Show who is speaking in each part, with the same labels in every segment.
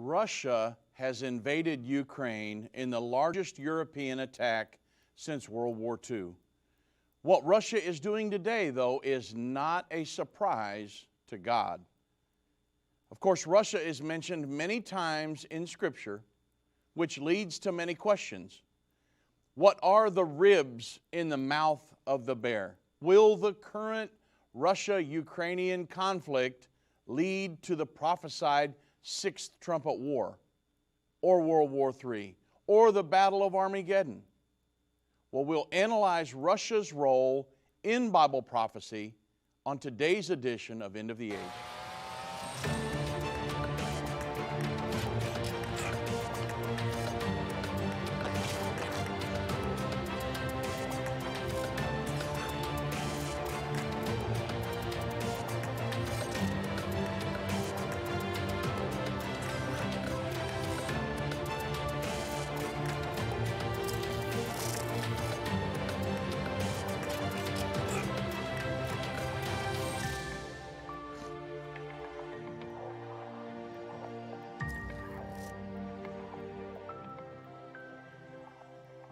Speaker 1: Russia has invaded Ukraine in the largest European attack since World War II. What Russia is doing today, though, is not a surprise to God. Of course, Russia is mentioned many times in Scripture, which leads to many questions. What are the ribs in the mouth of the bear? Will the current Russia-Ukrainian conflict lead to the prophesied Sixth Trumpet War, or World War III, or the Battle of Armageddon? Well, we'll analyze Russia's role in Bible prophecy on today's edition of End of the Age.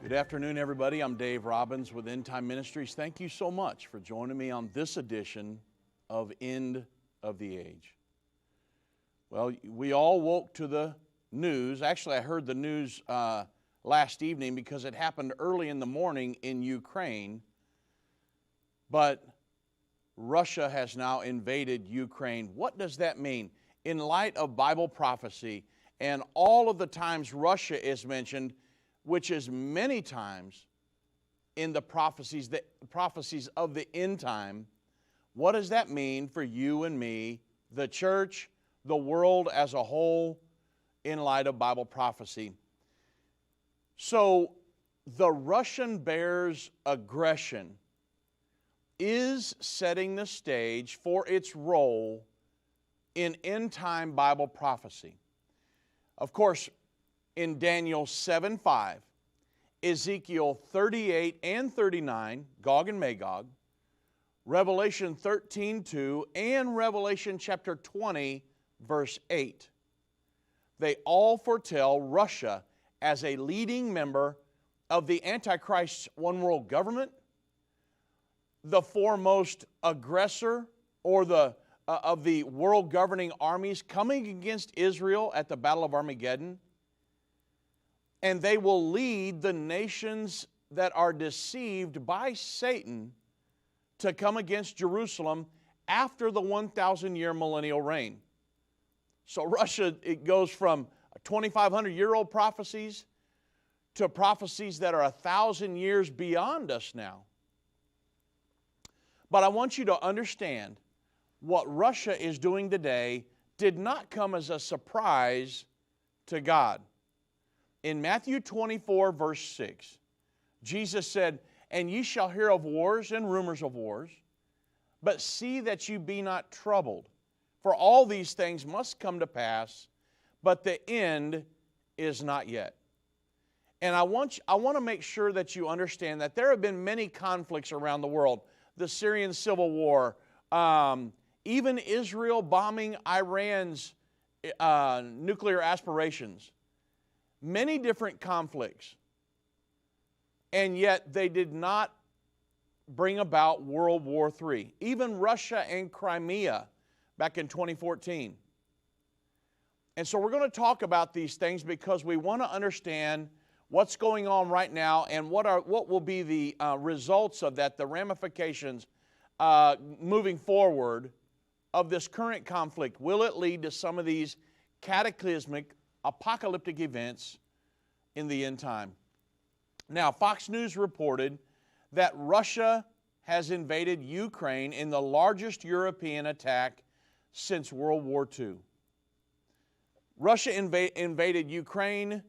Speaker 1: Good afternoon, everybody. I'm Dave Robbins with Endtime Ministries. Thank you so much for joining me on this edition of End of the Age. Well, we all woke to the news. Actually, I heard the news last evening because it happened early in the morning in Ukraine. But Russia has now invaded Ukraine. What does that mean? In light of Bible prophecy and all of the times Russia is mentioned, which is many times in the prophecies of the end time, what does that mean for you and me, the church, the world as a whole, in light of Bible prophecy? So, the Russian bear's aggression is setting the stage for its role in end-time Bible prophecy. Of course, in Daniel 7:5, Ezekiel 38 and 39, Gog and Magog, Revelation 13:2, and Revelation chapter 20, verse 8. They all foretell Russia as a leading member of the Antichrist's one world government, the foremost aggressor or of the world governing armies coming against Israel at the Battle of Armageddon. And they will lead the nations that are deceived by Satan to come against Jerusalem after the 1,000-year millennial reign. So Russia, it goes from 2,500-year-old prophecies to prophecies that are 1,000 years beyond us now. But I want you to understand what Russia is doing today did not come as a surprise to God. In Matthew 24, verse 6, Jesus said, "And ye shall hear of wars and rumors of wars, but see that you be not troubled. For all these things must come to pass, but the end is not yet." And I want to make sure that you understand that there have been many conflicts around the world. The Syrian Civil War, even Israel bombing Iran's nuclear aspirations. Many different conflicts, and yet they did not bring about World War III. Even Russia and Crimea back in 2014. And so we're going to talk about these things because we want to understand what's going on right now and what will be the results of that, the ramifications moving forward of this current conflict. Will it lead to some of these cataclysmic apocalyptic events in the end time? Now, Fox News reported that Russia has invaded Ukraine in the largest European attack since World War II. Russia invaded Ukraine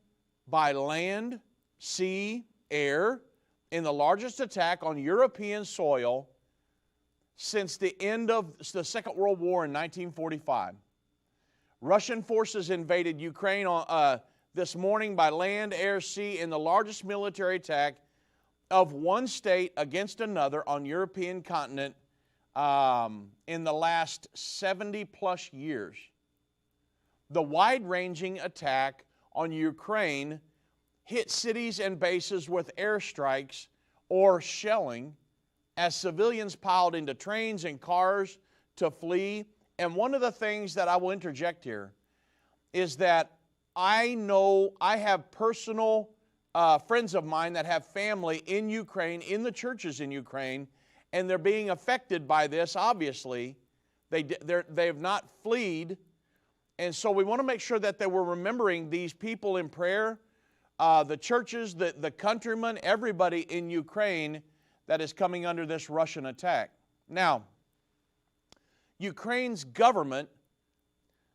Speaker 1: by land, sea, air, in the largest attack on European soil since the end of the Second World War in 1945. Russian forces invaded Ukraine this morning by land, air, sea in the largest military attack of one state against another on European continent in the last 70 plus years. the wide-ranging attack on Ukraine hit cities and bases with airstrikes or shelling as civilians piled into trains and cars to flee. And one of the things that I will interject here is that I know I have personal friends of mine that have family in Ukraine, in the churches in Ukraine, and they're being affected by this, obviously. They have not fled. And so we want to make sure that we're remembering these people in prayer, the churches, the countrymen, everybody in Ukraine that is coming under this Russian attack. Now, Ukraine's government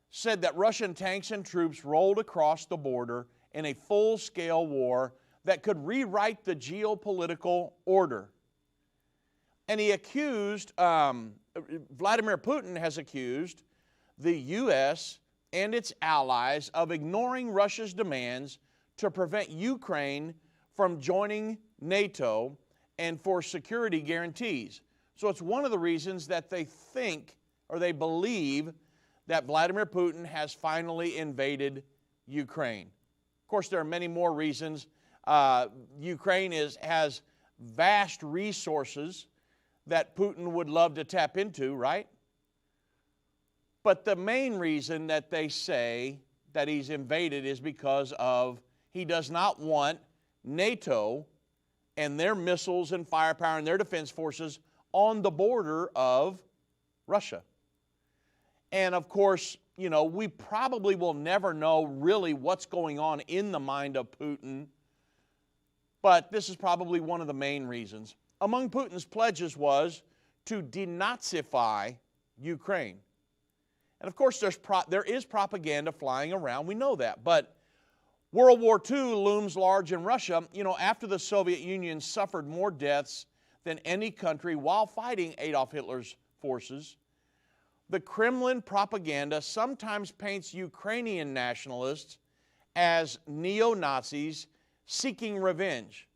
Speaker 1: said that Russian tanks and troops rolled across the border in a full-scale war that could rewrite the geopolitical order. And he accused, Vladimir Putin has accused the U.S. and its allies of ignoring Russia's demands to prevent Ukraine from joining NATO and for security guarantees. So it's one of the reasons that they think or they believe that Vladimir Putin has finally invaded Ukraine. Of course, there are many more reasons. Ukraine has vast resources that Putin would love to tap into, right? But the main reason that they say that he's invaded is because of he does not want NATO and their missiles and firepower and their defense forces on the border of Russia. And of course, you know, we probably will never know really what's going on in the mind of Putin, but this is probably one of the main reasons. Among Putin's pledges was to denazify Ukraine. And of course, there is propaganda flying around, we know that, but World War II looms large in Russia. You know, after the Soviet Union suffered more deaths than any country while fighting Adolf Hitler's forces, the Kremlin propaganda sometimes paints Ukrainian nationalists as neo-Nazis seeking revenge.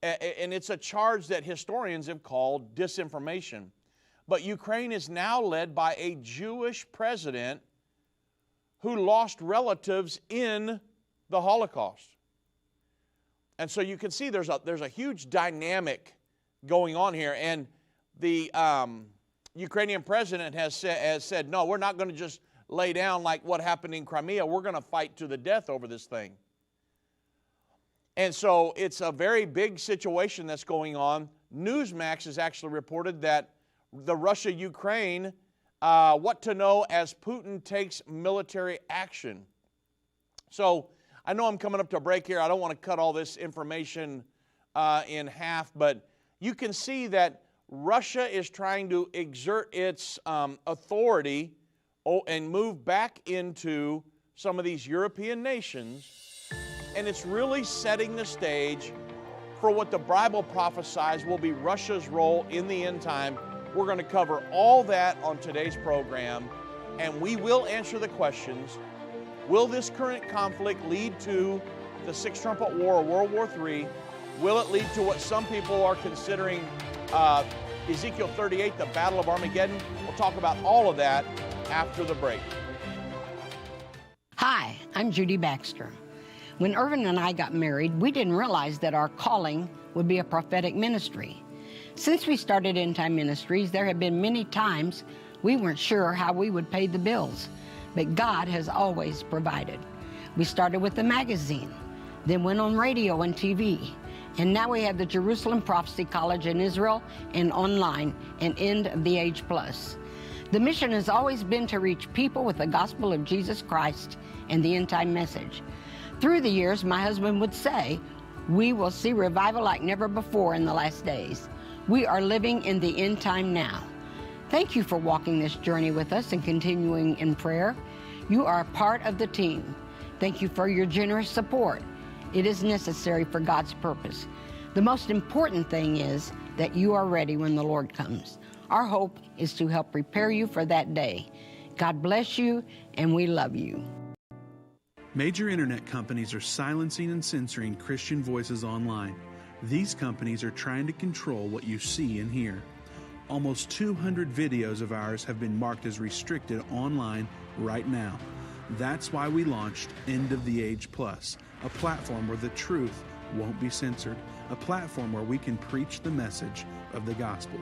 Speaker 1: And it's a charge that historians have called disinformation. But Ukraine is now led by a Jewish president who lost relatives in the Holocaust. And so you can see there's a huge dynamic going on here. And the Ukrainian president has said, no, we're not going to just lay down like what happened in Crimea. We're going to fight to the death over this thing. And so it's a very big situation that's going on. Newsmax has actually reported that the Russia-Ukraine, what to know as Putin takes military action. So I know I'm coming up to a break here. I don't want to cut all this information in half, but you can see that Russia is trying to exert its authority and move back into some of these European nations, and it's really setting the stage for what the Bible prophesies will be Russia's role in the end time. We're going to cover all that on today's program, and we will answer the questions. Will this current conflict lead to the Sixth Trumpet War or World War III? Will it lead to what some people are considering Ezekiel 38, the Battle of Armageddon? We'll talk about all of that after the break.
Speaker 2: Hi, I'm Judy Baxter. When Irvin and I got married, we didn't realize that our calling would be a prophetic ministry. Since we started Endtime Ministries, there have been many times we weren't sure how we would pay the bills, but God has always provided. We started with the magazine, then went on radio and TV, and now we have the Jerusalem Prophecy College in Israel and online and End of the Age Plus. The mission has always been to reach people with the gospel of Jesus Christ and the end time message. Through the years, my husband would say, we will see revival like never before in the last days. We are living in the end time now. Thank you for walking this journey with us and continuing in prayer. You are a part of the team. Thank you for your generous support. It is necessary for God's purpose. The most important thing is that you are ready when the Lord comes. Our hope is to help prepare you for that day. God bless you, and we love you.
Speaker 3: Major internet companies are silencing and censoring Christian voices online. These companies are trying to control what you see and hear. Almost 200 videos of ours have been marked as restricted online right now. That's why we launched End of the Age Plus, a platform where the truth won't be censored, a platform where we can preach the message of the gospel.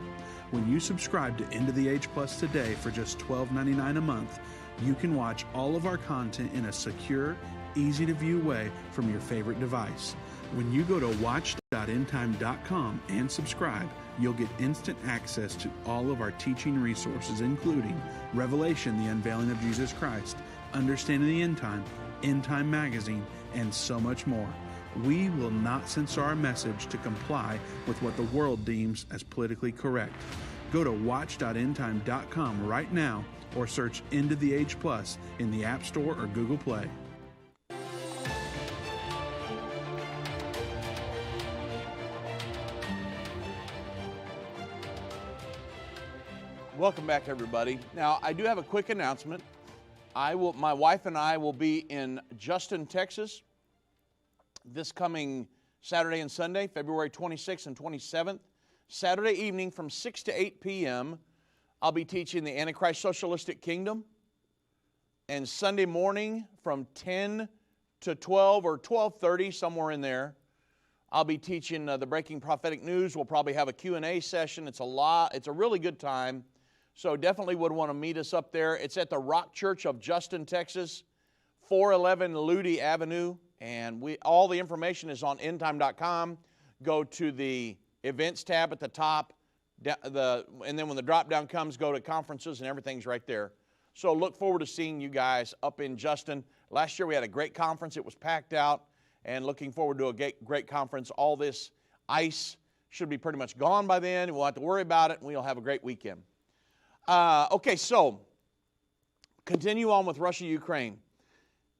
Speaker 3: When you subscribe to End of the Age Plus today for just $12.99 a month, you can watch all of our content in a secure, easy-to-view way from your favorite device. When you go to watch.endtime.com and subscribe, you'll get instant access to all of our teaching resources, including Revelation, the Unveiling of Jesus Christ, Understanding the End Time, End Time Magazine, and so much more. We will not censor our message to comply with what the world deems as politically correct. Go to watch.endtime.com right now or search End of the Age Plus in the App Store or Google Play.
Speaker 1: Welcome back, everybody. Now, I do have a quick announcement. My wife and I will be in Justin, Texas, this coming Saturday and Sunday, February 26th and 27th. Saturday evening from 6 to 8 p.m., I'll be teaching the Antichrist Socialistic Kingdom. And Sunday morning from 10 to 12 or 12:30, somewhere in there, I'll be teaching the Breaking Prophetic News. We'll probably have a Q&A session. It's a really good time. So definitely would want to meet us up there. It's at the Rock Church of Justin, Texas, 411 Ludi Avenue. And all the information is on endtime.com. Go to the events tab at the top. And then when the drop down comes, go to conferences and everything's right there. So look forward to seeing you guys up in Justin. Last year we had a great conference. It was packed out. And looking forward to a great conference. All this ice should be pretty much gone by then. We'll have to worry about it, and we'll have a great weekend. Okay, so continue on with Russia-Ukraine.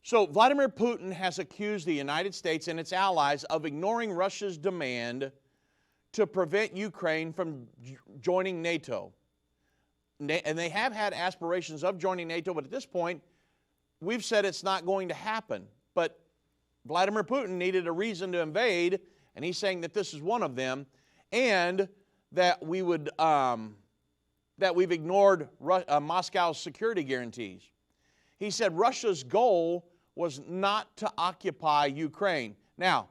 Speaker 1: So Vladimir Putin has accused the United States and its allies of ignoring Russia's demand to prevent Ukraine from joining NATO. And they have had aspirations of joining NATO, but at this point, we've said it's not going to happen. But Vladimir Putin needed a reason to invade, and he's saying that this is one of them, and that we've ignored Moscow's security guarantees. He said Russia's goal was not to occupy Ukraine. Now,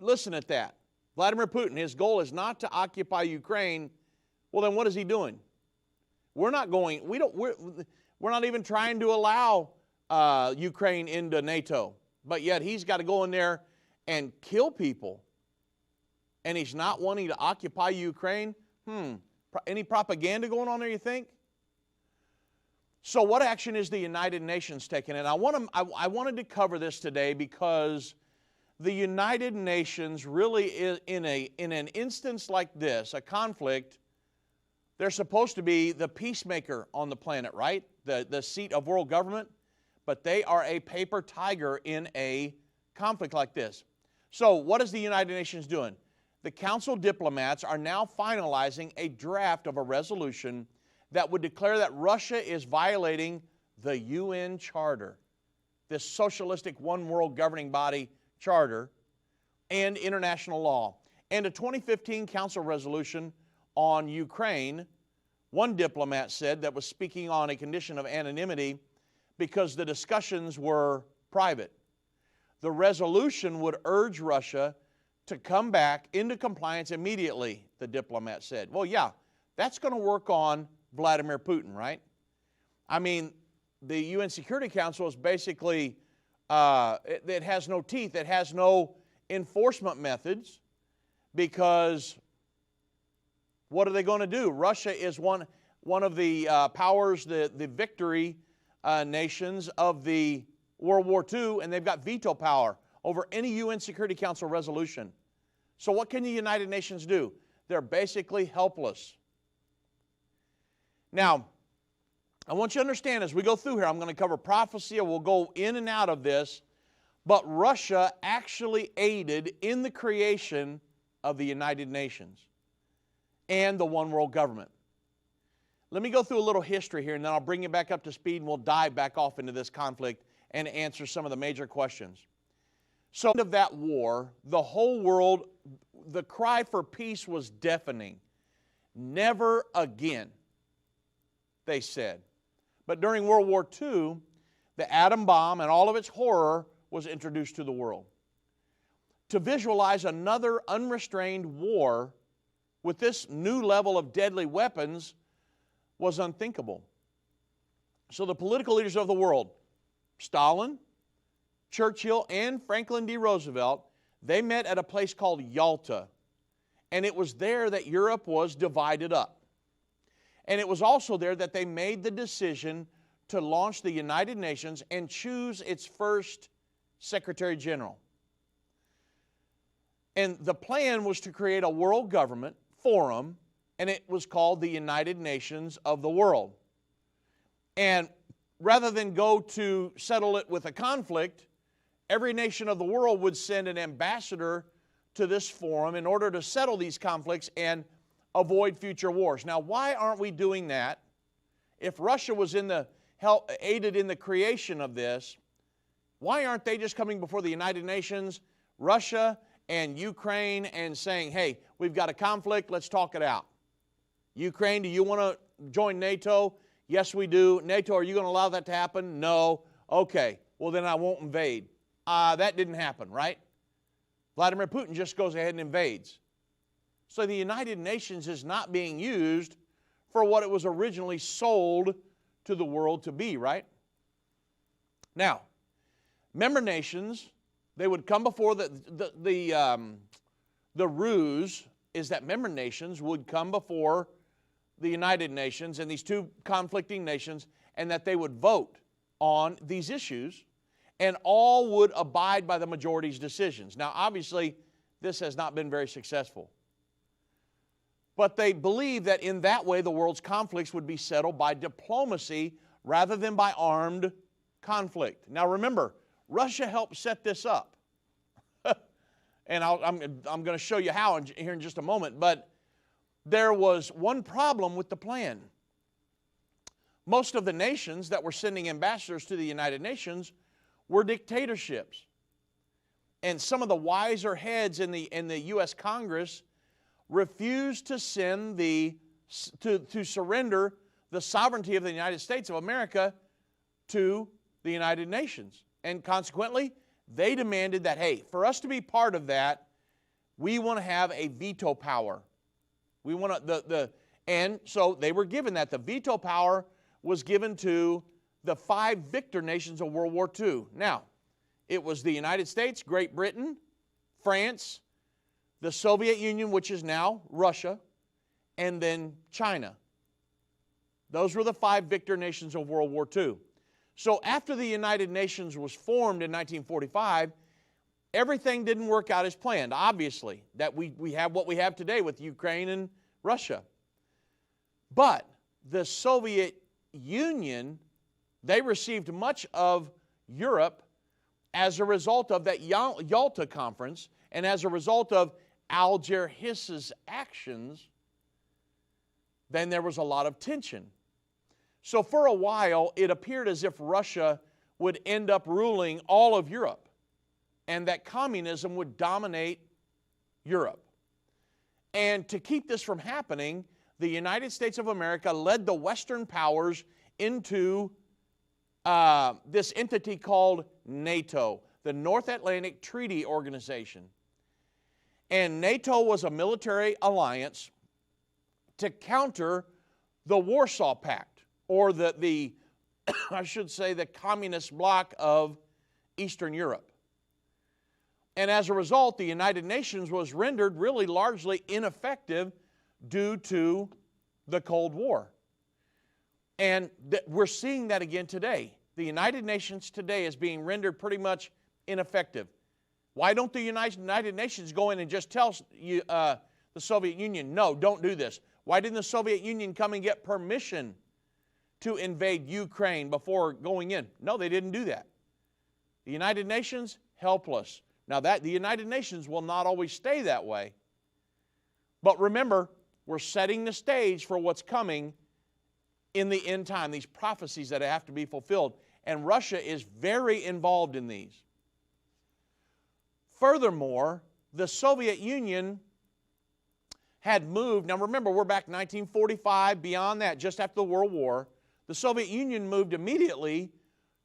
Speaker 1: listen at that. Vladimir Putin, his goal is not to occupy Ukraine. Well, then what is he doing? We're not even trying to allow Ukraine into NATO. But yet he's got to go in there and kill people. And he's not wanting to occupy Ukraine? Any propaganda going on there, you think? So what action is the United Nations taking? And I wanted to cover this today because the United Nations really is in an instance like this, a conflict, they're supposed to be the peacemaker on the planet, right? The seat of world government. But they are a paper tiger in a conflict like this. So what is the United Nations doing? The council diplomats are now finalizing a draft of a resolution that would declare that Russia is violating the UN Charter, this socialistic one world governing body charter, and international law. And a 2015 council resolution on Ukraine, one diplomat said, that was speaking on a condition of anonymity because the discussions were private. The resolution would urge Russia to come back into compliance immediately, the diplomat said. Well, yeah, that's going to work on Vladimir Putin, right? I mean, the UN Security Council is basically, it has no teeth, it has no enforcement methods, because what are they going to do? Russia is one of the powers, the victory nations of the World War II, and they've got veto power over any UN Security Council resolution. So what can the United Nations do? They're basically helpless. Now, I want you to understand as we go through here, I'm going to cover prophecy, and we'll go in and out of this, but Russia actually aided in the creation of the United Nations and the one world government. Let me go through a little history here, and then I'll bring you back up to speed, and we'll dive back off into this conflict and answer some of the major questions. So, end of that war, the whole world, the cry for peace was deafening. Never again, they said. But during World War II, the atom bomb and all of its horror was introduced to the world. To visualize another unrestrained war with this new level of deadly weapons was unthinkable. So the political leaders of the world, Stalin, Churchill, and Franklin D. Roosevelt, they met at a place called Yalta. And it was there that Europe was divided up. And it was also there that they made the decision to launch the United Nations and choose its first Secretary General. And the plan was to create a world government forum, and it was called the United Nations of the World. And rather than go to settle it with a conflict, every nation of the world would send an ambassador to this forum in order to settle these conflicts and avoid future wars. Now, why aren't we doing that? If Russia was aided in the creation of this, why aren't they just coming before the United Nations, Russia and Ukraine, and saying, hey, we've got a conflict, let's talk it out? Ukraine, do you want to join NATO? Yes, we do. NATO, are you going to allow that to happen? No. Okay, well then I won't invade. That didn't happen, right? Vladimir Putin just goes ahead and invades. So the United Nations is not being used for what it was originally sold to the world to be, right? Now, member nations, they would come before the ruse is that member nations would come before the United Nations and these two conflicting nations, and that they would vote on these issues, and all would abide by the majority's decisions. Now, obviously, this has not been very successful. But they believe that in that way, the world's conflicts would be settled by diplomacy rather than by armed conflict. Now, remember, Russia helped set this up. And I'm going to show you how here in just a moment. But there was one problem with the plan. Most of the nations that were sending ambassadors to the United Nations were dictatorships. And some of the wiser heads in the U.S. Congress refused to surrender the sovereignty of the United States of America to the United Nations. And consequently, they demanded that, hey, for us to be part of that, we want to have a veto power. We want and so they were given that. The veto power was given to the 5 victor nations of World War II. Now, it was the United States, Great Britain, France, the Soviet Union, which is now Russia, and then China. Those were the 5 victor nations of World War II. So after the United Nations was formed in 1945, everything didn't work out as planned, obviously, that we have what we have today with Ukraine and Russia. But the Soviet Union, they received much of Europe as a result of that Yalta conference, and as a result of Alger Hiss's actions. Then there was a lot of tension. So for a while, it appeared as if Russia would end up ruling all of Europe, and that communism would dominate Europe. And to keep this from happening, the United States of America led the Western powers into this entity called NATO, the North Atlantic Treaty Organization. And NATO was a military alliance to counter the Warsaw Pact, or the I should say the communist bloc of Eastern Europe. And as a result, the United Nations was rendered really largely ineffective due to the Cold War. And we're seeing that again today. The United Nations today is being rendered pretty much ineffective. Why don't the United Nations go in and just tell the Soviet Union, no, don't do this? Why didn't the Soviet Union come and get permission to invade Ukraine before going in? No, they didn't do that. The United Nations, helpless. Now, the United Nations will not always stay that way. But remember, we're setting the stage for what's coming in the end time, these prophecies that have to be fulfilled. And Russia is very involved in these. Furthermore, the Soviet Union had moved, now remember, we're back 1945, beyond that, just after the World War. The Soviet Union moved immediately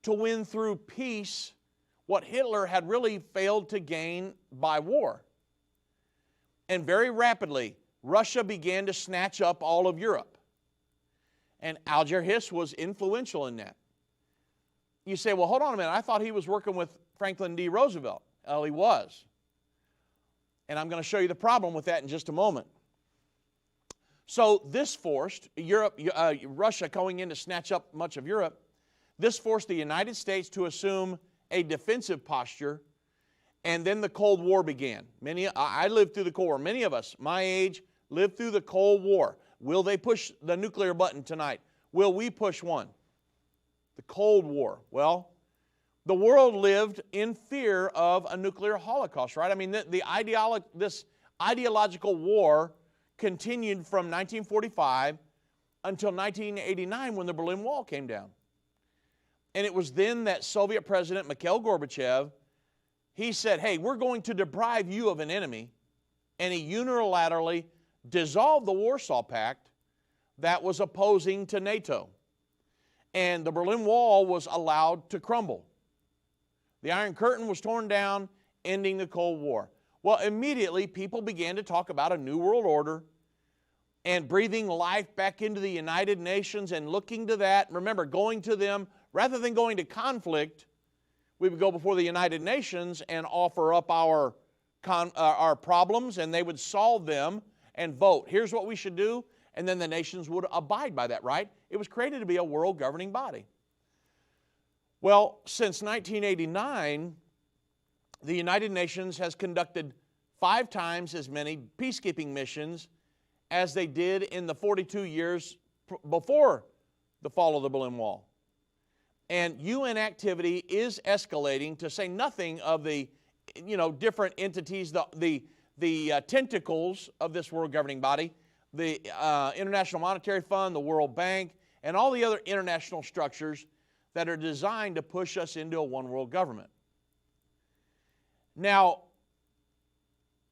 Speaker 1: to win through peace what Hitler had really failed to gain by war. And very rapidly, Russia began to snatch up all of Europe. And Alger Hiss was influential in that. You say, well, hold on a minute. I thought he was working with Franklin D. Roosevelt. Well, he was. And I'm going to show you the problem with that in just a moment. So this forced Russia going in to snatch up much of Europe. This forced the United States to assume a defensive posture, and then the Cold War began. I lived through the Cold War. Many of us, my age, lived through the Cold War. Will they push the nuclear button tonight? Will we push one? The Cold War. Well, the world lived in fear of a nuclear holocaust, right? I mean, this ideological war continued from 1945 until 1989 when the Berlin Wall came down. And it was then that Soviet President Mikhail Gorbachev, he said, hey, we're going to deprive you of an enemy. And he unilaterally dissolved the Warsaw Pact that was opposing to NATO. And the Berlin Wall was allowed to crumble. The Iron Curtain was torn down, ending the Cold War. Well, immediately people began to talk about a new world order and breathing life back into the United Nations and looking to that. Remember, going to them, rather than going to conflict, we would go before the United Nations and offer up our problems, and they would solve them and vote. Here's what we should do, and then the nations would abide by that, right? It was created to be a world governing body. Well, since 1989, the United Nations has conducted 5 times as many peacekeeping missions as they did in the 42 years before the fall of the Berlin Wall. And UN activity is escalating, to say nothing of the different entities, the tentacles of this world governing body, the International Monetary Fund, the World Bank, and all the other international structures that are designed to push us into a one world government. Now,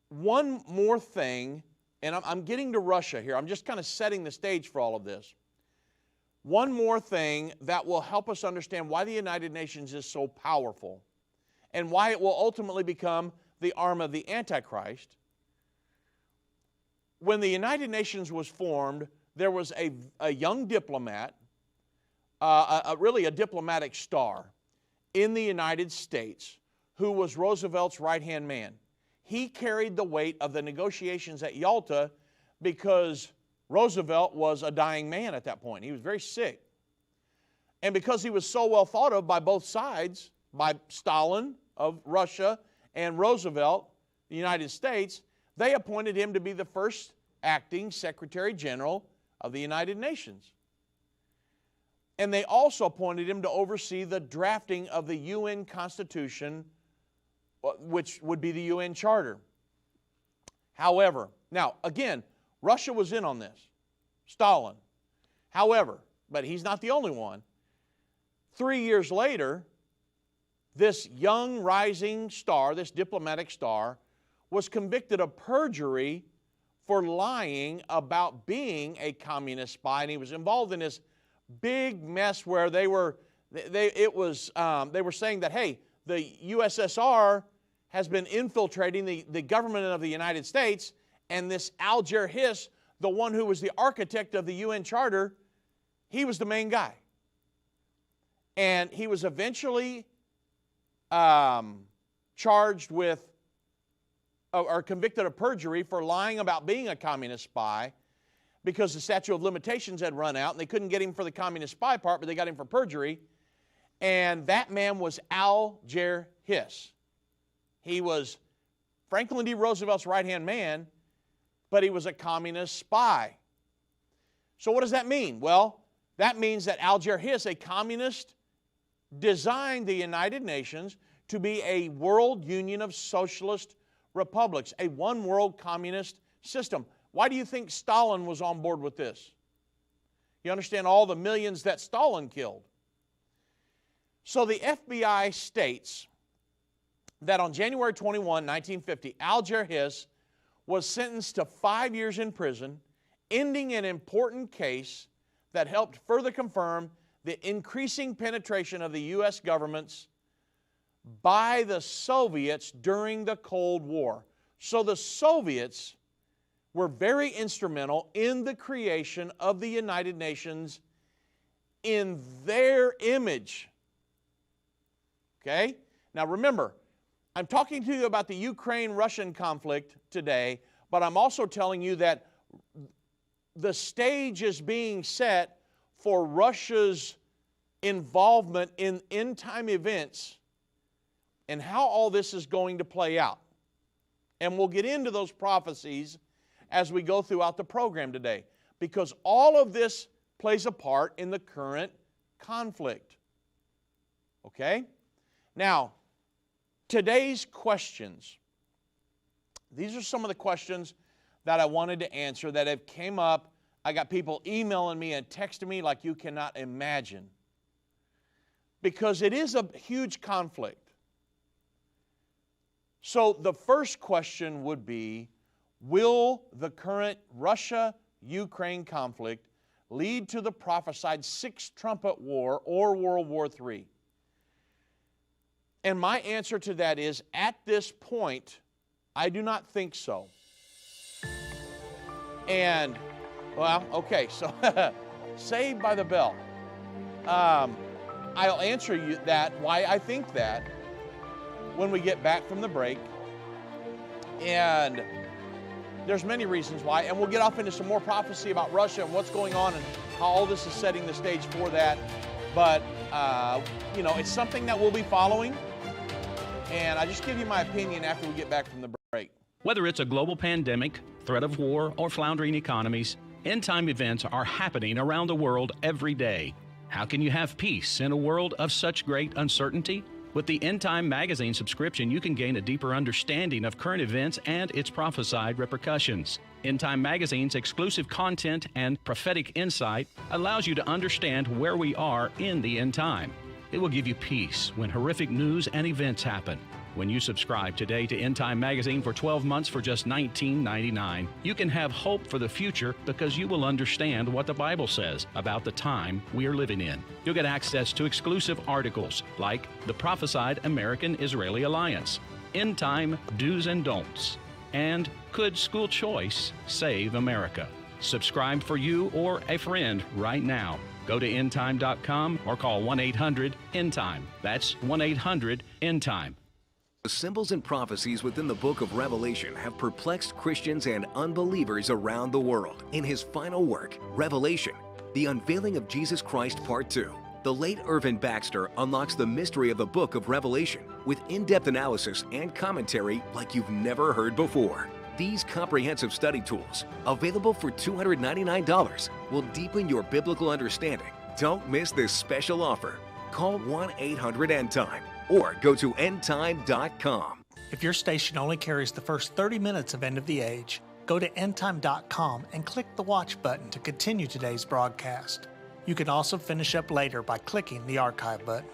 Speaker 1: one more thing, and I'm getting to Russia here. I'm just kind of setting the stage for all of this. One more thing that will help us understand why the United Nations is so powerful and why it will ultimately become the arm of the Antichrist. When the United Nations was formed, there was a young diplomat, really a diplomatic star in the United States who was Roosevelt's right-hand man. He carried the weight of the negotiations at Yalta because Roosevelt was a dying man at that point. He was very sick. And because he was so well thought of by both sides, by Stalin of Russia and Roosevelt, the United States, they appointed him to be the first acting Secretary General of the United Nations. And they also appointed him to oversee the drafting of the UN Constitution, which would be the UN Charter. However, now again, Russia was in on this, Stalin. However, but he's not the only one. 3 years later, this young rising star, this diplomatic star, was convicted of perjury for lying about being a communist spy, and he was involved in this big mess where they were saying that, hey, the USSR has been infiltrating the government of the United States, and this Alger Hiss, the one who was the architect of the UN Charter, he was the main guy. And he was eventually charged with or convicted of perjury for lying about being a communist spy because the statute of limitations had run out and they couldn't get him for the communist spy part, but they got him for perjury. And that man was Alger Hiss. He was Franklin D. Roosevelt's right-hand man, but he was a communist spy. So what does that mean? Well, that means that Alger Hiss, a communist, designed the United Nations to be a world union of socialist republics, a one-world communist system. Why do you think Stalin was on board with this? You understand all the millions that Stalin killed. So the FBI states that on January 21, 1950, Alger Hiss was sentenced to 5 years in prison, ending an important case that helped further confirm the increasing penetration of the U.S. governments by the Soviets during the Cold War. So the Soviets were very instrumental in the creation of the United Nations in their image. Okay? Now remember, I'm talking to you about the Ukraine-Russian conflict today, but I'm also telling you that the stage is being set for Russia's involvement in end-time events and how all this is going to play out. And we'll get into those prophecies as we go throughout the program today, because all of this plays a part in the current conflict. Okay? Now, today's questions. These are some of the questions that I wanted to answer that have came up. I got people emailing me and texting me like you cannot imagine, because it is a huge conflict. So the first question would be, will the current Russia-Ukraine conflict lead to the prophesied Sixth Trumpet War or World War III? And my answer to that is, at this point, I do not think so. And, well, okay, so Saved by the Bell. I'll answer you that, why I think that, when we get back from the break. And there's many reasons why, and we'll get off into some more prophecy about Russia and what's going on and how all this is setting the stage for that. But, you know, it's something that we'll be following, and I just give you my opinion after we get back from the break.
Speaker 4: Whether it's a global pandemic, threat of war, or floundering economies, end-time events are happening around the world every day. How can you have peace in a world of such great uncertainty? With the Endtime magazine subscription, you can gain a deeper understanding of current events and its prophesied repercussions. Endtime magazine's exclusive content and prophetic insight allows you to understand where we are in the end time. It will give you peace when horrific news and events happen. When you subscribe today to Endtime magazine for 12 months for just $19.99, you can have hope for the future because you will understand what the Bible says about the time we are living in. You'll get access to exclusive articles like the prophesied American-Israeli alliance, Endtime do's and don'ts, and could school choice save America? Subscribe for you or a friend right now. Go to endtime.com or call 1-800-ENDTIME. That's 1-800-ENDTIME.
Speaker 5: The symbols and prophecies within the book of Revelation have perplexed Christians and unbelievers around the world. In his final work, Revelation, The Unveiling of Jesus Christ Part 2, the late Irvin Baxter unlocks the mystery of the book of Revelation with in-depth analysis and commentary like you've never heard before. These comprehensive study tools, available for $299, will deepen your biblical understanding. Don't miss this special offer. Call 1-800-ENDTIME. or go to endtime.com.
Speaker 6: If your station only carries the first 30 minutes of End of the Age, go to endtime.com and click the watch button to continue today's broadcast. You can also finish up later by clicking the archive button.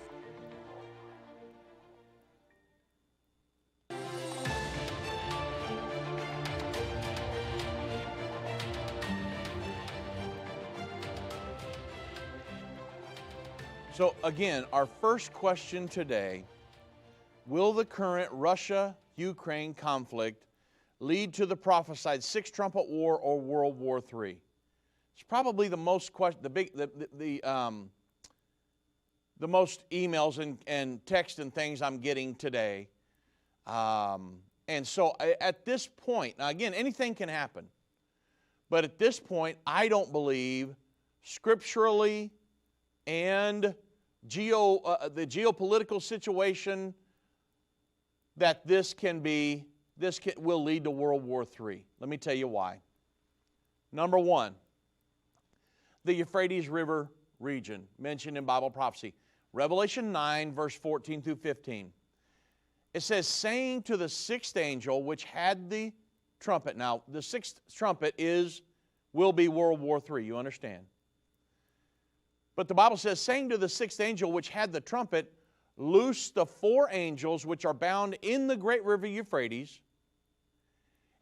Speaker 1: So again, our first question today, will the current Russia-Ukraine conflict lead to the prophesied Sixth Trumpet War or World War III? It's probably the most the most emails and text and things I'm getting today. And so at this point, now again, anything can happen, but at this point, I don't believe scripturally and the geopolitical situation that this will lead to World War III. Let me tell you why. Number one, the Euphrates River region mentioned in Bible prophecy. Revelation 9, verse 14 through 15. It says, saying to the sixth angel which had the trumpet. Now, the sixth trumpet will be World War III, you understand. But the Bible says, saying to the sixth angel which had the trumpet, loose the four angels which are bound in the great river Euphrates.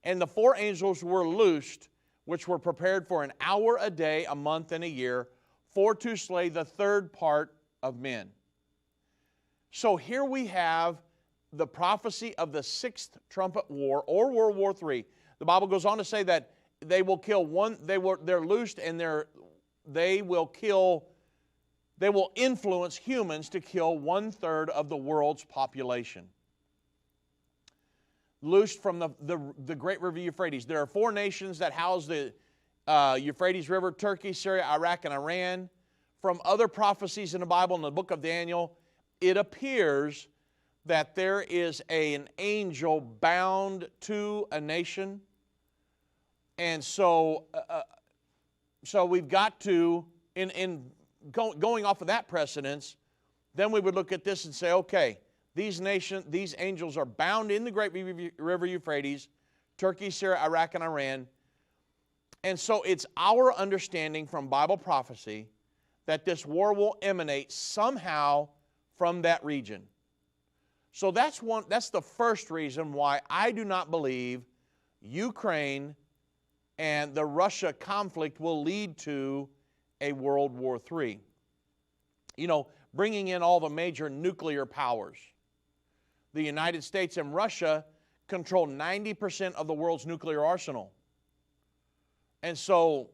Speaker 1: And the four angels were loosed, which were prepared for an hour a day, a month, and a year, for to slay the third part of men. So here we have the prophecy of the sixth trumpet war, or World War III. The Bible goes on to say that they will kill one, they're loosed and they will influence humans to kill 1/3 of the world's population. Loosed from the great river Euphrates. There are 4 nations that house the Euphrates River: Turkey, Syria, Iraq, and Iran. From other prophecies in the Bible, in the book of Daniel, it appears that there is an angel bound to a nation. And so we've got to, going off of that precedence, then we would look at this and say, okay, these angels are bound in the great river Euphrates, Turkey, Syria, Iraq, and Iran. And so it's our understanding from Bible prophecy that this war will emanate somehow from that region. So that's the first reason why I do not believe Ukraine and the Russia conflict will lead to a World War III. You know, bringing in all the major nuclear powers. The United States and Russia control 90% of the world's nuclear arsenal. And so,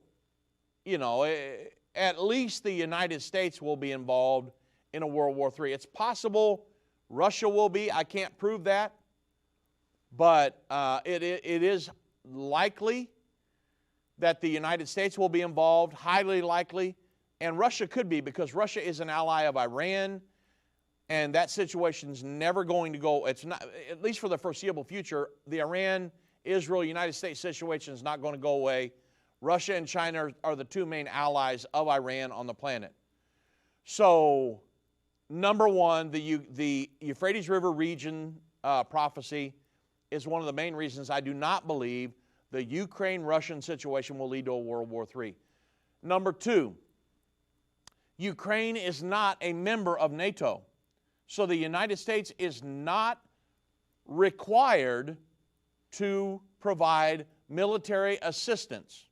Speaker 1: you know, at least the United States will be involved in a World War III. It's possible Russia will be. I can't prove that. But it is likely that the United States will be involved, highly likely. And Russia could be, because Russia is an ally of Iran. And that situation's never going to go, it's not, at least for the foreseeable future, the Iran-Israel-United States situation is not going to go away. Russia and China are the 2 main allies of Iran on the planet. So, number one, the Euphrates River region prophecy is one of the main reasons I do not believe the Ukraine-Russian situation will lead to a World War III. Number 2, Ukraine is not a member of NATO. So the United States is not required to provide military assistance.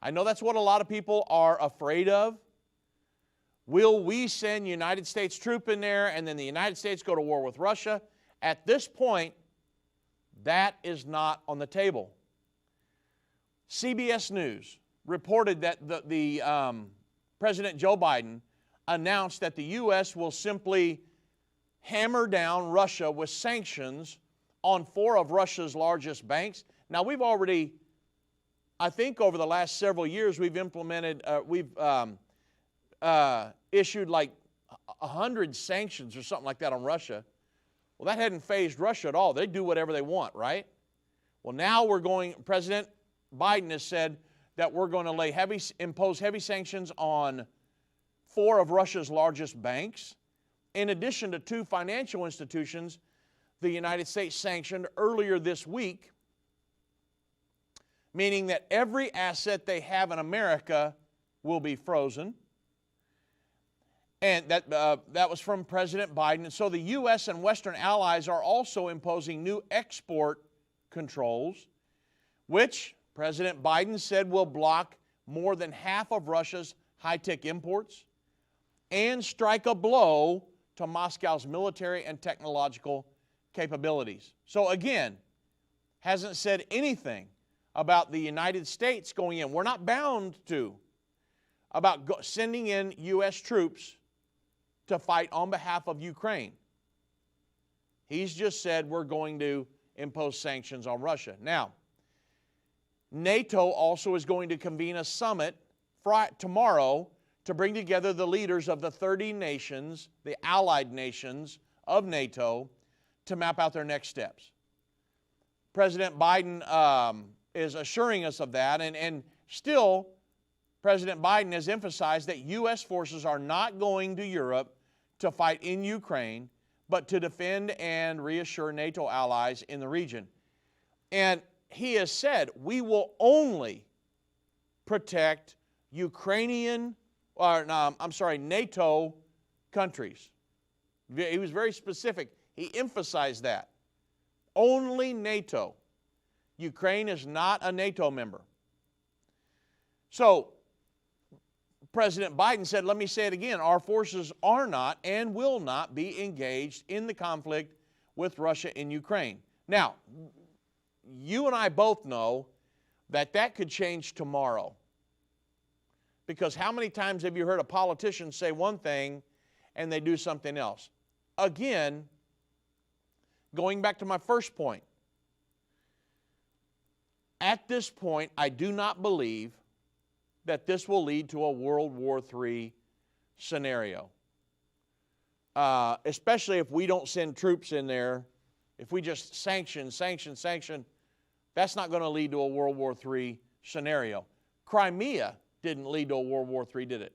Speaker 1: I know that's what a lot of people are afraid of. Will we send United States troops in there and then the United States go to war with Russia? At this point, that is not on the table. CBS News reported that President Joe Biden announced that the U.S. will simply hammer down Russia with sanctions on 4 of Russia's largest banks. Now, we've already, I think over the last several years, we've issued like 100 sanctions or something like that on Russia. Well, that hadn't fazed Russia at all. They do whatever they want, right? Well, now President Biden has said that we're going to impose heavy sanctions on 4 of Russia's largest banks, in addition to 2 financial institutions the United States sanctioned earlier this week, meaning that every asset they have in America will be frozen. And that was from President Biden. And so the U.S. and Western allies are also imposing new export controls, which President Biden said will block more than half of Russia's high-tech imports and strike a blow to Moscow's military and technological capabilities. So again, hasn't said anything about the United States going in. We're not bound to, about sending in U.S. troops to fight on behalf of Ukraine. He's just said we're going to impose sanctions on Russia. Now, NATO also is going to convene a summit tomorrow to bring together the leaders of the 30 nations, the allied nations of NATO, to map out their next steps. President Biden is assuring us of that, and still, President Biden has emphasized that U.S. forces are not going to Europe to fight in Ukraine, but to defend and reassure NATO allies in the region. And he has said, we will only protect NATO countries. He was very specific. He emphasized that. Only NATO. Ukraine is not a NATO member. So, President Biden said, let me say it again, our forces are not and will not be engaged in the conflict with Russia in Ukraine. Now, you and I both know that that could change tomorrow. Because how many times have you heard a politician say one thing and they do something else? Again, going back to my first point, at this point, I do not believe that this will lead to a World War III scenario. Especially if we don't send troops in there. If we just sanction, that's not going to lead to a World War III scenario. Crimea didn't lead to a World War III, did it?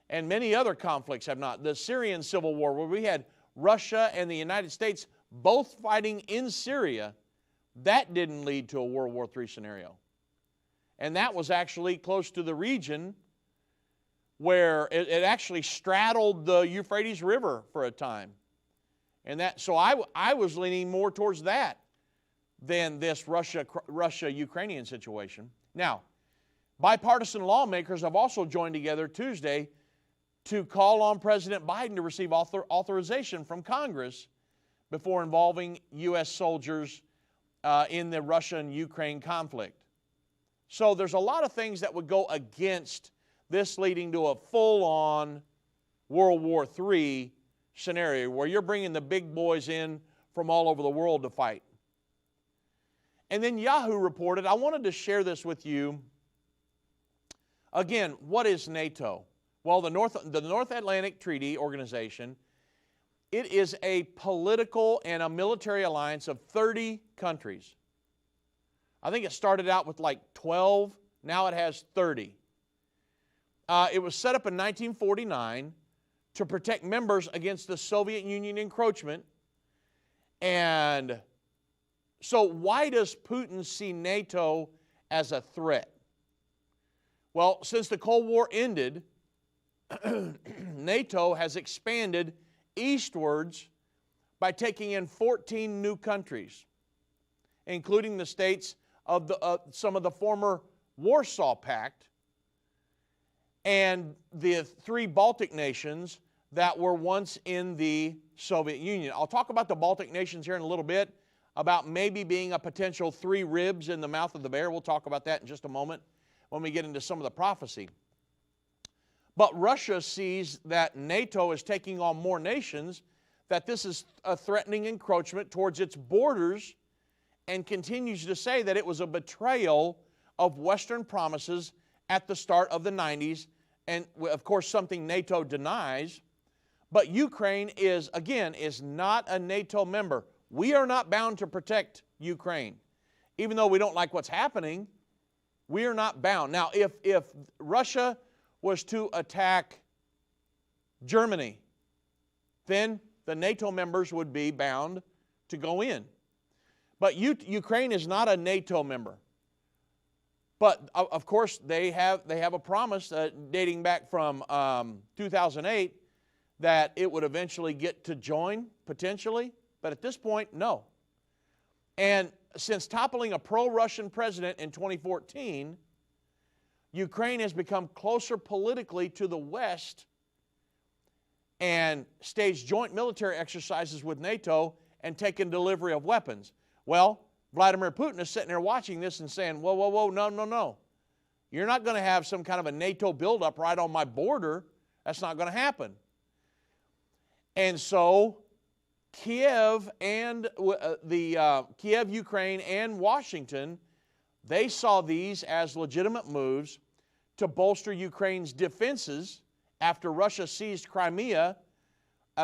Speaker 1: And many other conflicts have not. The Syrian Civil War, where we had Russia and the United States both fighting in Syria, that didn't lead to a World War III scenario. And that was actually close to the region where it actually straddled the Euphrates River for a time. And that, so I was leaning more towards that than this Russia-Ukrainian situation. Now, bipartisan lawmakers have also joined together Tuesday to call on President Biden to receive authorization from Congress before involving U.S. soldiers in the Russia and Ukraine conflict. So there's a lot of things that would go against this leading to a full-on World War III scenario where you're bringing the big boys in from all over the world to fight. And then Yahoo reported, I wanted to share this with you. Again, what is NATO? Well, the North Atlantic Treaty Organization, it is a political and a military alliance of 30 countries. I think it started out with like 12. Now it has 30. It was set up in 1949 to protect members against the Soviet Union encroachment. And so why does Putin see NATO as a threat? Well, since the Cold War ended, NATO has expanded eastwards by taking in 14 new countries, including the states of some of the former Warsaw Pact and the 3 Baltic nations that were once in the Soviet Union. I'll talk about the Baltic nations here in a little bit, about maybe being a potential 3 ribs in the mouth of the bear. We'll talk about that in just a moment when we get into some of the prophecy. But Russia sees that NATO is taking on more nations, that this is a threatening encroachment towards its borders, and continues to say that it was a betrayal of Western promises at the start of the 90s, and of course something NATO denies. But Ukraine is not a NATO member. We are not bound to protect Ukraine. Even though we don't like what's happening, we are not bound. Now, if Russia was to attack Germany, then the NATO members would be bound to go in. But Ukraine is not a NATO member. But of course, they have a promise dating back from 2008 that it would eventually get to join, potentially. But at this point, no. And since toppling a pro-Russian president in 2014, Ukraine has become closer politically to the West and staged joint military exercises with NATO and taken delivery of weapons. Well, Vladimir Putin is sitting there watching this and saying, whoa, whoa, whoa, no. You're not going to have some kind of a NATO buildup right on my border. That's not going to happen. And so Kiev and Kiev, Ukraine, and Washington, they saw these as legitimate moves to bolster Ukraine's defenses after Russia seized Crimea,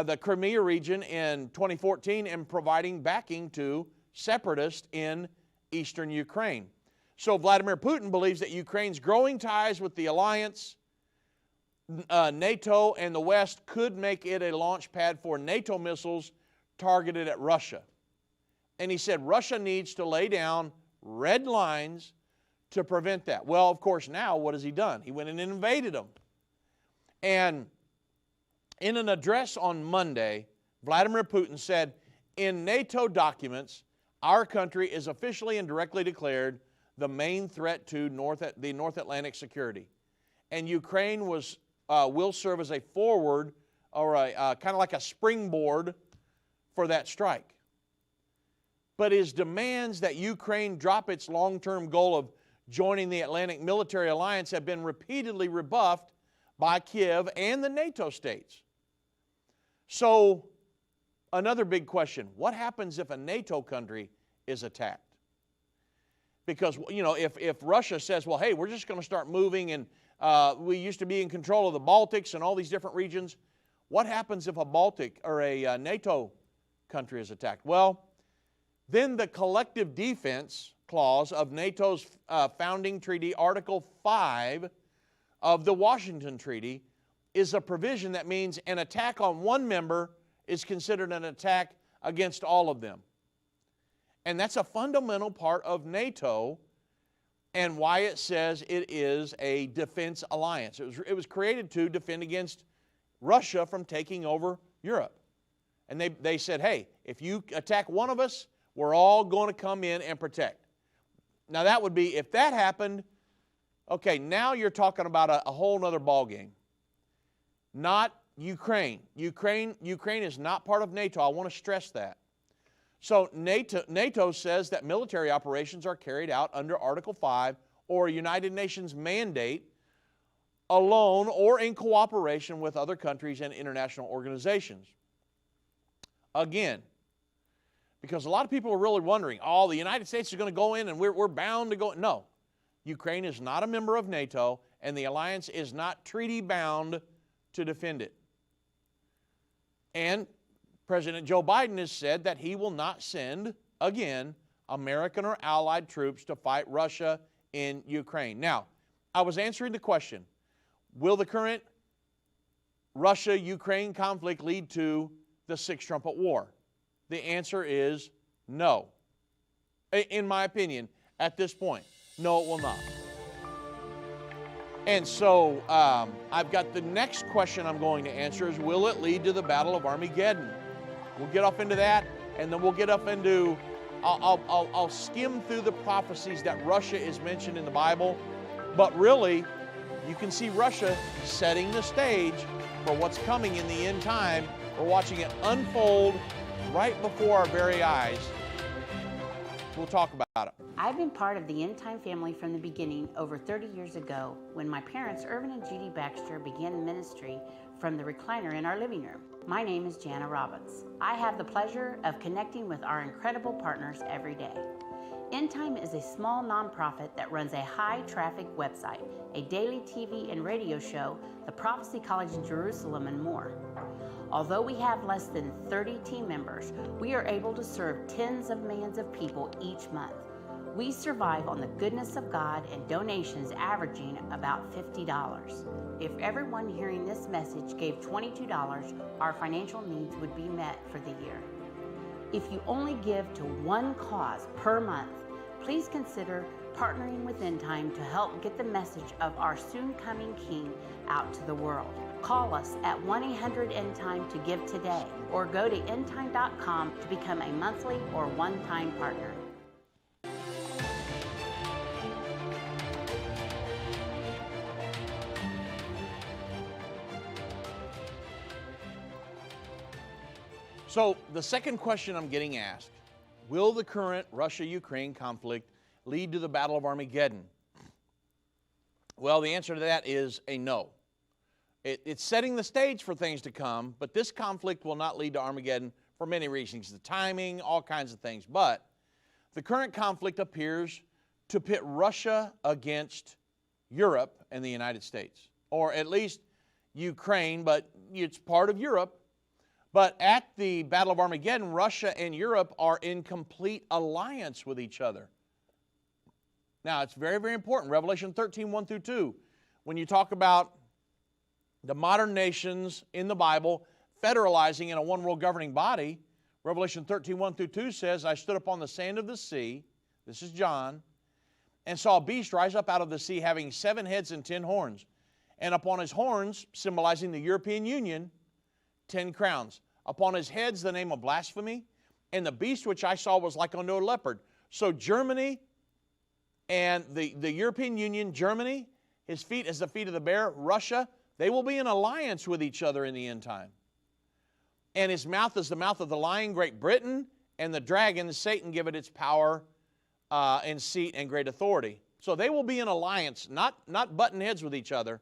Speaker 1: the Crimea region in 2014, and providing backing to separatists in eastern Ukraine. So Vladimir Putin believes that Ukraine's growing ties with the alliance, NATO, and the West could make it a launch pad for NATO missiles targeted at Russia. And he said Russia needs to lay down red lines to prevent that. Well, of course, now what has he done? He went and invaded them. And in an address on Monday, Vladimir Putin said, in NATO documents, our country is officially and directly declared the main threat to the North Atlantic security. and Ukraine will serve as a forward or a kind of like a springboard for that strike. But his demands that Ukraine drop its long-term goal of joining the Atlantic Military Alliance have been repeatedly rebuffed by Kiev and the NATO states. So, another big question, what happens if a NATO country is attacked? Because, you know, if Russia says, well, hey, we're just going to start moving and we used to be in control of the Baltics and all these different regions, what happens if a Baltic or a NATO country is attacked? Well, then the collective defense clause of NATO's founding treaty, Article 5 of the Washington Treaty, is a provision that means an attack on one member is considered an attack against all of them. And that's a fundamental part of NATO and why it says it is a defense alliance. It was created to defend against Russia from taking over Europe. And they said, hey, if you attack one of us, we're all going to come in and protect. Now that would be, if that happened, okay, now you're talking about a whole other ballgame. Not Ukraine. Ukraine is not part of NATO. I want to stress that. So NATO says that military operations are carried out under Article 5 or a United Nations mandate alone or in cooperation with other countries and international organizations. Again, because a lot of people are really wondering, oh, the United States is going to go in and we're bound to go. No, Ukraine is not a member of NATO and the alliance is not treaty bound to defend it. And President Joe Biden has said that he will not send, again, American or allied troops to fight Russia in Ukraine. Now, I was answering the question, will the current Russia-Ukraine conflict lead to the Sixth Trumpet War? The answer is no. In my opinion, at this point, no, it will not. And so I've got the next question I'm going to answer is, will it lead to the Battle of Armageddon? We'll get off into that, and then we'll get up into, I'll skim through the prophecies that Russia is mentioned in the Bible, but really, you can see Russia setting the stage for what's coming in the end time. We're watching it unfold right before our very eyes. We'll talk about it.
Speaker 7: I've been part of the Endtime family from the beginning over 30 years ago when my parents, Irvin and Judy Baxter, began ministry from the recliner in our living room. My name is Jana Robbins. I have the pleasure of connecting with our incredible partners every day. Endtime is a small nonprofit that runs a high-traffic website, a daily TV and radio show, the Prophecy College in Jerusalem, and more. Although we have less than 30 team members, we are able to serve tens of millions of people each month. We survive on the goodness of God and donations averaging about $50. If everyone hearing this message gave $22, our financial needs would be met for the year. If you only give to one cause per month, please consider partnering with Endtime to help get the message of our soon-coming King out to the world. Call us at 1-800-ENDTIME to give today, or go to endtime.com to become a monthly or one-time partner.
Speaker 1: So the second question I'm getting asked, will the current Russia-Ukraine conflict lead to the Battle of Armageddon? Well, the answer to that is a no. It's setting the stage for things to come, but this conflict will not lead to Armageddon for many reasons. The timing, all kinds of things. But the current conflict appears to pit Russia against Europe and the United States, or at least Ukraine, but it's part of Europe. But at the Battle of Armageddon, Russia and Europe are in complete alliance with each other. Now, it's very, very important. Revelation 13, 1 through 2, when you talk about the modern nations in the Bible federalizing in a one world governing body, Revelation 13, 1 through 2 says, I stood upon the sand of the sea, this is John, and saw a beast rise up out of the sea having 7 heads and 10 horns. And upon his horns, symbolizing the European Union, 10 crowns. Upon his heads the name of blasphemy, and the beast which I saw was like unto a leopard. So Germany and the European Union, Germany his feet as the feet of the bear, Russia, they will be in alliance with each other in the end time. And his mouth is the mouth of the lion, Great Britain, and the dragon, Satan, give it its power and seat and great authority. So they will be in alliance, not button heads with each other.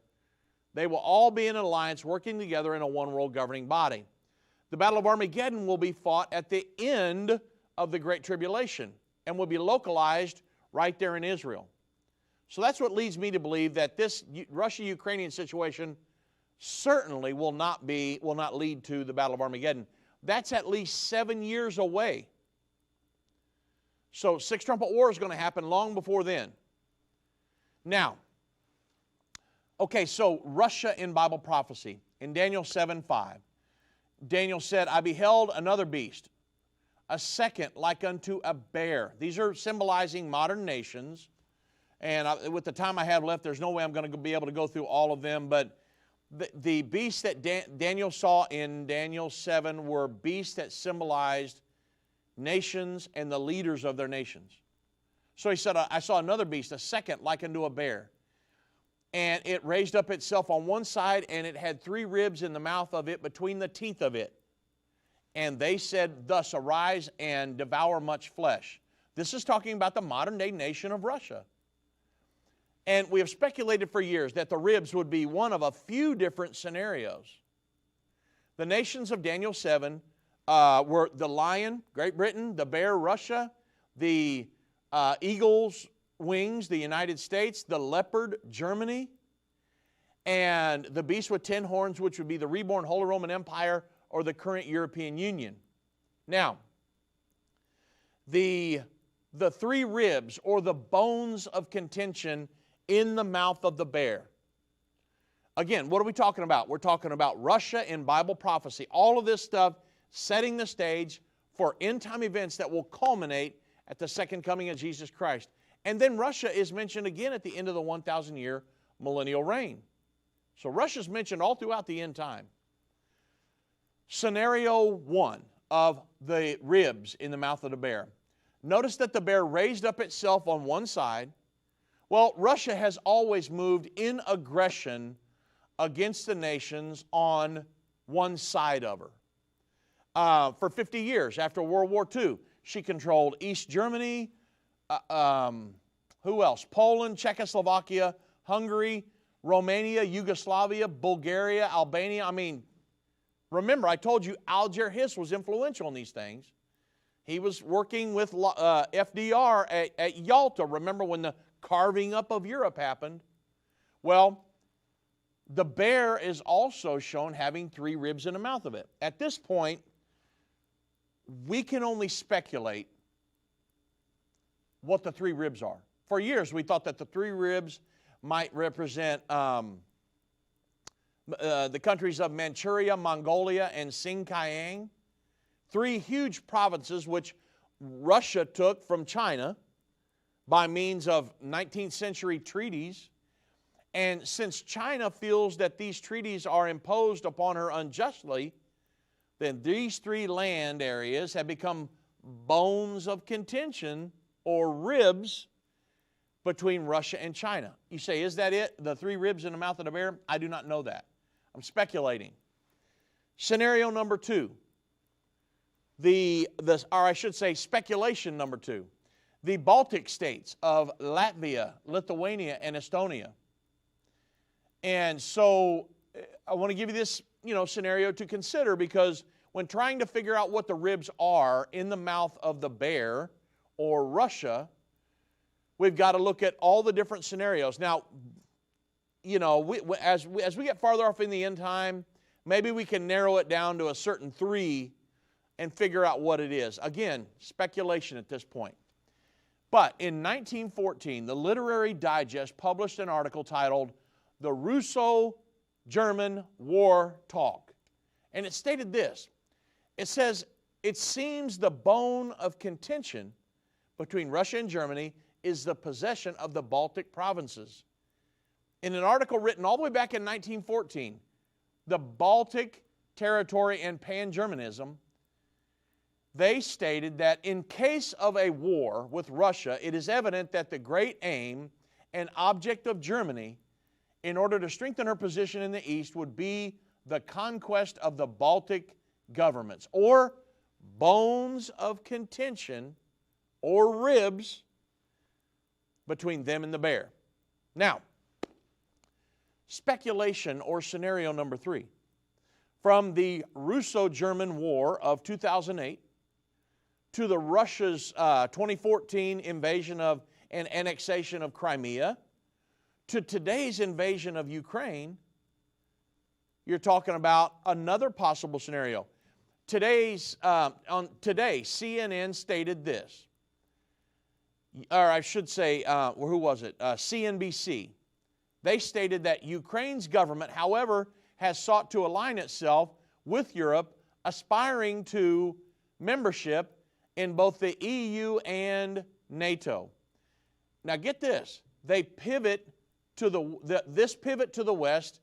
Speaker 1: They will all be in an alliance, working together in a one world governing body. The Battle of Armageddon will be fought at the end of the Great Tribulation and will be localized right there in Israel. So that's what leads me to believe that this Russia-Ukrainian situation certainly will not lead to the Battle of Armageddon. That's at least 7 years away. So 6 trumpet war is going to happen long before then. Now, okay, so Russia in Bible prophecy. In Daniel 7:5, Daniel said, I beheld another beast, a second like unto a bear. These are symbolizing modern nations. And with the time I have left, there's no way I'm going to be able to go through all of them. But the beasts that Daniel saw in Daniel 7 were beasts that symbolized nations and the leaders of their nations. So he said, I saw another beast, a second like unto a bear. And it raised up itself on one side, and it had 3 ribs in the mouth of it, between the teeth of it. And they said, thus, arise and devour much flesh. This is talking about the modern-day nation of Russia. And we have speculated for years that the ribs would be one of a few different scenarios. The nations of Daniel 7 were the lion, Great Britain, the bear, Russia, the eagle's wings, the United States, the leopard, Germany, and the beast with 10 horns, which would be the reborn Holy Roman Empire or the current European Union. Now, the 3 ribs or the bones of contention in the mouth of the bear. Again, what are we talking about? We're talking about Russia in Bible prophecy. All of this stuff setting the stage for end-time events that will culminate at the second coming of Jesus Christ. And then Russia is mentioned again at the end of the 1,000-year millennial reign. So Russia's mentioned all throughout the end time. Scenario 1 of the ribs in the mouth of the bear. Notice that the bear raised up itself on one side. Well, Russia has always moved in aggression against the nations on one side of her. For 50 years after World War II, she controlled East Germany, who else? Poland, Czechoslovakia, Hungary, Romania, Yugoslavia, Bulgaria, Albania. I mean, remember, I told you Alger Hiss was influential in these things. He was working with FDR at Yalta. Remember when the carving up of Europe happened? Well, the bear is also shown having 3 ribs in the mouth of it. At this point, we can only speculate what the 3 ribs are. For years, we thought that the 3 ribs might represent the countries of Manchuria, Mongolia, and Xinjiang. 3 huge provinces which Russia took from China by means of 19th century treaties. And since China feels that these treaties are imposed upon her unjustly, then these 3 land areas have become bones of contention or ribs between Russia and China. You say, is that it? The 3 ribs in the mouth of the bear? I do not know that. I'm speculating. Scenario number 2. Or I should say speculation number 2. The Baltic states of Latvia, Lithuania, and Estonia. And so I want to give you this, scenario to consider, because when trying to figure out what the ribs are in the mouth of the bear or Russia, we've got to look at all the different scenarios. Now, as we get farther off in the end time, maybe we can narrow it down to a certain 3 and figure out what it is. Again, speculation at this point. But in 1914, the Literary Digest published an article titled "The Russo-German War Talk." And it stated this. It says, it seems the bone of contention between Russia and Germany is the possession of the Baltic provinces. In an article written all the way back in 1914, the Baltic territory and pan-Germanism, they stated that in case of a war with Russia, it is evident that the great aim and object of Germany in order to strengthen her position in the East would be the conquest of the Baltic governments, or bones of contention, or ribs between them and the bear. Now, speculation or scenario number 3. From the Russo-German War of 2008 to the Russia's 2014 invasion of and annexation of Crimea to today's invasion of Ukraine, you're talking about another possible scenario. Today, CNN stated this, or I should say, who was it? CNBC. They stated that Ukraine's government, however, has sought to align itself with Europe, aspiring to membership in both the EU and NATO. Now get this, they pivot to this pivot to the West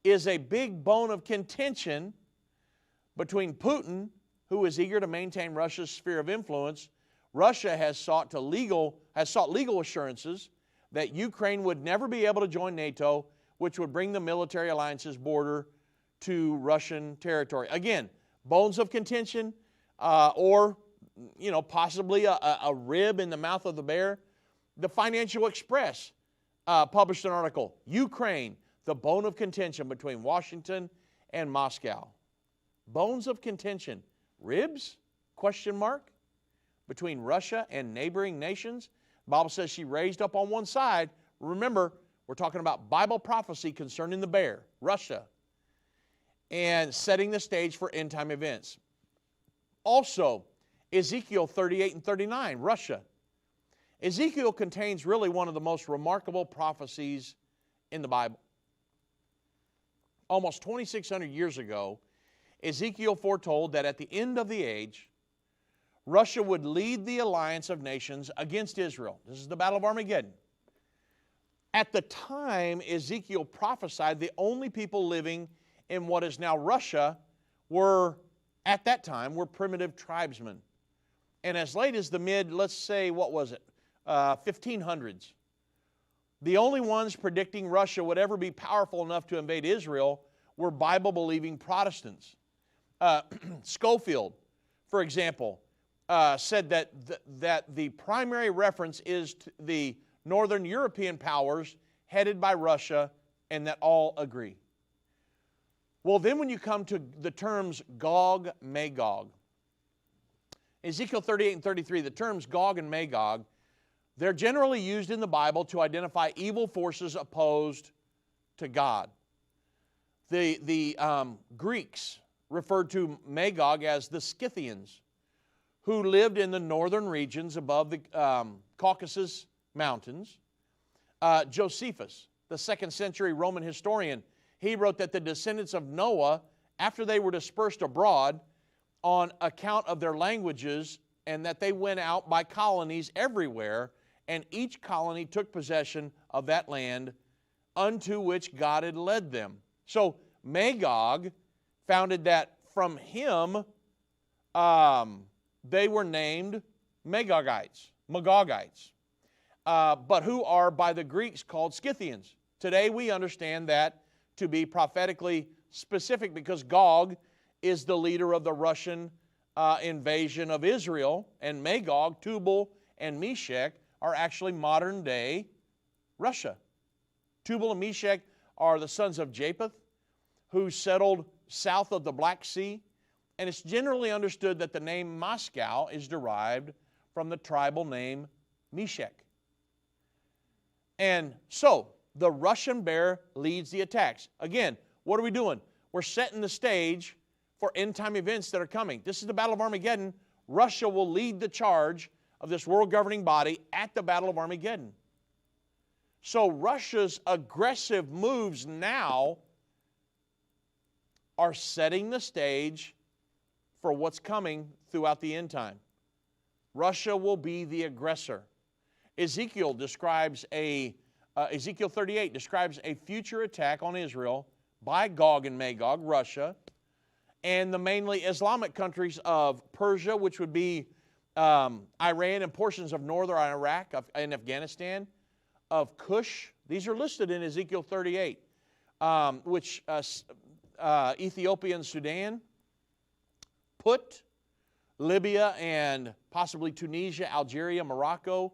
Speaker 1: is a big bone of contention between Putin, who is eager to maintain Russia's sphere of influence. Russia has sought legal assurances that Ukraine would never be able to join NATO, which would bring the military alliance's border to Russian territory. Again, bones of contention, or possibly a rib in the mouth of the bear. The Financial Express published an article, Ukraine, the bone of contention between Washington and Moscow. Bones of contention, ribs, question mark, between Russia and neighboring nations. The Bible says she raised up on one side. Remember, we're talking about Bible prophecy concerning the bear, Russia, and setting the stage for end-time events. Also, Ezekiel 38 and 39, Russia. Ezekiel contains really one of the most remarkable prophecies in the Bible. Almost 2,600 years ago, Ezekiel foretold that at the end of the age, Russia would lead the alliance of nations against Israel. This is the Battle of Armageddon. At the time Ezekiel prophesied, the only people living in what is now Russia were, at that time, were primitive tribesmen. And as late as the let's say, 1500s, the only ones predicting Russia would ever be powerful enough to invade Israel were Bible-believing Protestants. Schofield, for example, said that the primary reference is to the Northern European powers headed by Russia, and that all agree. Well, then when you come to the terms Gog, Magog, Ezekiel 38 and 33, the terms Gog and Magog, they're generally used in the Bible to identify evil forces opposed to God. The Greeks referred to Magog as the Scythians, who lived in the northern regions above the Caucasus Mountains. Josephus, the 2nd century Roman historian, he wrote that the descendants of Noah, after they were dispersed abroad on account of their languages, and that they went out by colonies everywhere, and each colony took possession of that land unto which God had led them. So Magog founded that from him, they were named Magogites, but who are by the Greeks called Scythians. Today we understand that to be prophetically specific because Gog is the leader of the Russian invasion of Israel, and Magog, Tubal, and Meshech are actually modern day Russia. Tubal and Meshech are the sons of Japheth, who settled south of the Black Sea, and it's generally understood that the name Moscow is derived from the tribal name Meshech. And so, the Russian bear leads the attacks. Again, what are we doing? We're setting the stage for end-time events that are coming. This is the Battle of Armageddon. Russia will lead the charge of this world governing body at the Battle of Armageddon. So Russia's aggressive moves now are setting the stage for what's coming throughout the end time. Russia will be the aggressor. Ezekiel 38 describes a future attack on Israel by Gog and Magog, Russia, and the mainly Islamic countries of Persia, which would be Iran and portions of northern Iraq and Afghanistan, of Cush. These are listed in Ezekiel 38. Ethiopia and Sudan, Put, Libya and possibly Tunisia, Algeria, Morocco,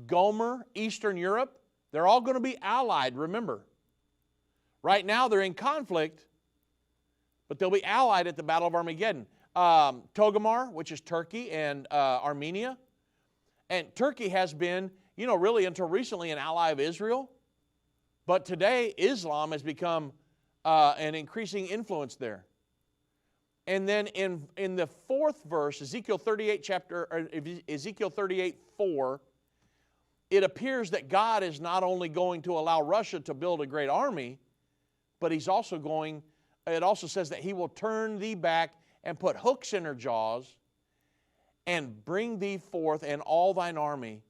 Speaker 1: Gomer, Eastern Europe, they're all going to be allied, remember. Right now they're in conflict, but they'll be allied at the Battle of Armageddon. Togarmah, which is Turkey and Armenia. And Turkey has been, really until recently an ally of Israel. But today Islam has become an increasing influence there. And then in the fourth verse, Ezekiel 38:4, it appears that God is not only going to allow Russia to build a great army, but it also says that he will turn thee back and put hooks in her jaws and bring thee forth and all thine army.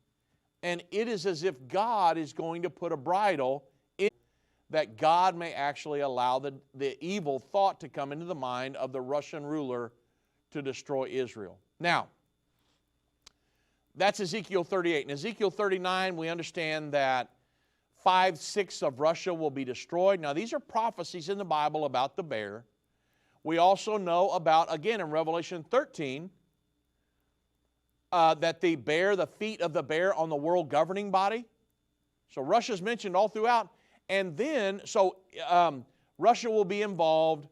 Speaker 1: And it is as if God is going to put a bridle in that God may actually allow the evil thought to come into the mind of the Russian ruler to destroy Israel. Now, that's Ezekiel 38. In Ezekiel 39, we understand that 5/6 of Russia will be destroyed. Now, these are prophecies in the Bible about the bear. We also know about, again, in Revelation 13, that the feet of the bear on the world governing body. So Russia's mentioned all throughout. And then, Russia will be involved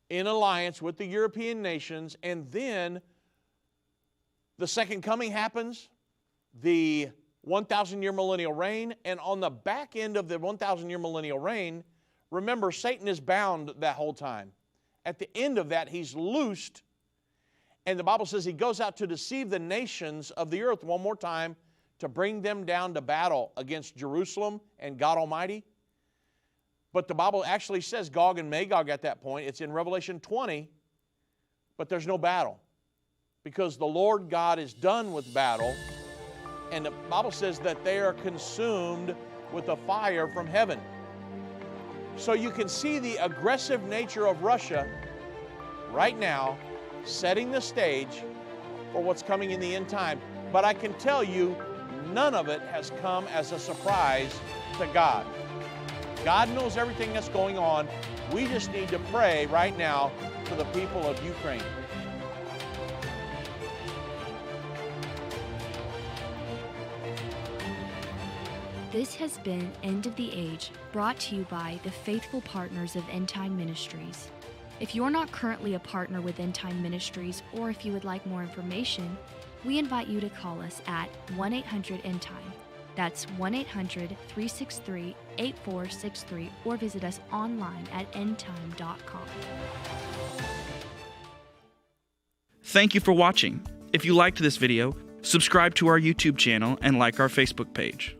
Speaker 1: in alliance with the European nations, and then the second coming happens, the 1,000-year millennial reign, and on the back end of the 1,000-year millennial reign, remember, Satan is bound that whole time. At the end of that, he's loosed, and the Bible says he goes out to deceive the nations of the earth one more time to bring them down to battle against Jerusalem and God Almighty. But the Bible actually says Gog and Magog at that point. It's in Revelation 20, but there's no battle because the Lord God is done with battle, and the Bible says that they are consumed with a fire from heaven. So you can see the aggressive nature of Russia right now setting the stage for what's coming in the end time. But I can tell you, none of it has come as a surprise to God. God knows everything that's going on. We just need to pray right now for the people of Ukraine.
Speaker 8: This has been End of the Age, brought to you by the faithful partners of Endtime Ministries. If you're not currently a partner with Endtime Ministries, or if you would like more information, we invite you to call us at 1-800-ENDTIME. That's 1-800-363-8463, or visit us online at endtime.com.
Speaker 9: Thank you for watching. If you liked this video, subscribe to our YouTube channel and like our Facebook page.